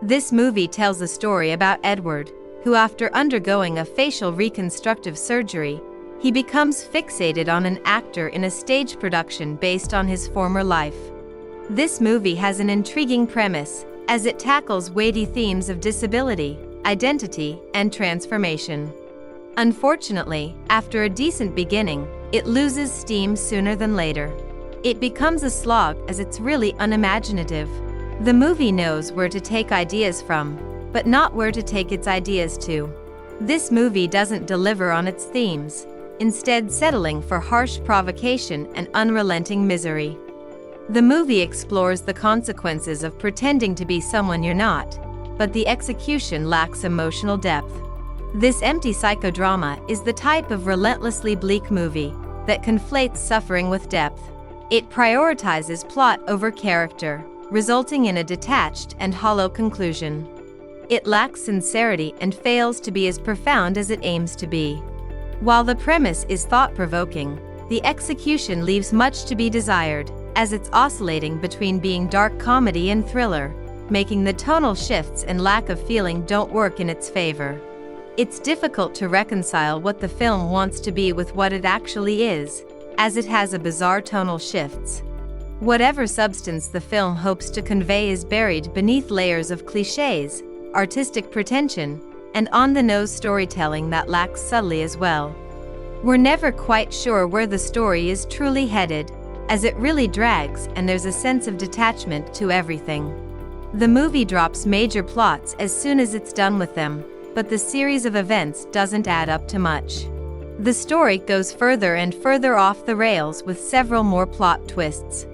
This movie tells a story about Edward, who after undergoing a facial reconstructive surgery, he becomes fixated on an actor in a stage production based on his former life. This movie has an intriguing premise, as it tackles weighty themes of disability, identity, and transformation. Unfortunately, after a decent beginning, it loses steam sooner than later. It becomes a slog as it's really unimaginative. The movie knows where to take ideas from, but not where to take its ideas to. This movie doesn't deliver on its themes, instead settling for harsh provocation and unrelenting misery. The movie explores the consequences of pretending to be someone you're not, but the execution lacks emotional depth. This empty psychodrama is the type of relentlessly bleak movie that conflates suffering with depth. It prioritizes plot over character, resulting in a detached and hollow conclusion. It lacks sincerity and fails to be as profound as it aims to be. While the premise is thought-provoking, the execution leaves much to be desired, as it's oscillating between being dark comedy and thriller, making the tonal shifts and lack of feeling don't work in its favor. It's difficult to reconcile what the film wants to be with what it actually is, as it has a bizarre tonal shifts. Whatever substance the film hopes to convey is buried beneath layers of clichés, artistic pretension, and on-the-nose storytelling that lacks subtlety as well. We're never quite sure where the story is truly headed, as it really drags and there's a sense of detachment to everything. The movie drops major plots as soon as it's done with them, but the series of events doesn't add up to much. The story goes further and further off the rails with several more plot twists.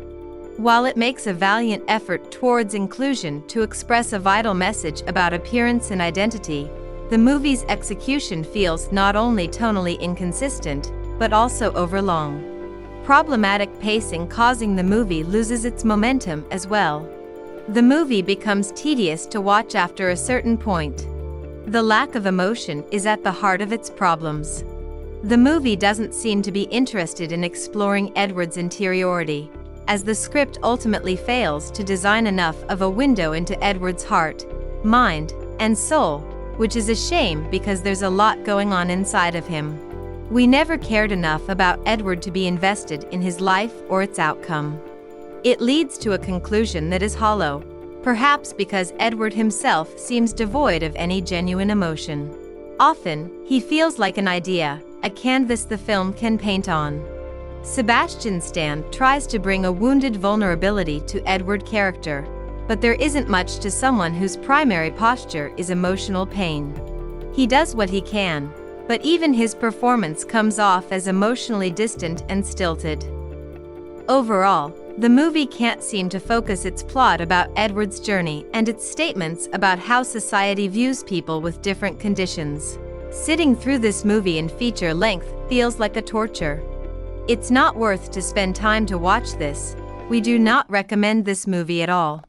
While it makes a valiant effort towards inclusion to express a vital message about appearance and identity, the movie's execution feels not only tonally inconsistent, but also overlong. Problematic pacing causing the movie loses its momentum as well. The movie becomes tedious to watch after a certain point. The lack of emotion is at the heart of its problems. The movie doesn't seem to be interested in exploring Edward's interiority, as the script ultimately fails to design enough of a window into Edward's heart, mind, and soul, which is a shame because there's a lot going on inside of him. We never cared enough about Edward to be invested in his life or its outcome. It leads to a conclusion that is hollow, perhaps because Edward himself seems devoid of any genuine emotion. Often, he feels like an idea, a canvas the film can paint on. Sebastian Stan tries to bring a wounded vulnerability to Edward's character, but there isn't much to someone whose primary posture is emotional pain. He does what he can, but even his performance comes off as emotionally distant and stilted. Overall, the movie can't seem to focus its plot about Edward's journey and its statements about how society views people with different conditions. Sitting through this movie in feature length feels like a torture. It's not worth to spend time to watch this. We do not recommend this movie at all.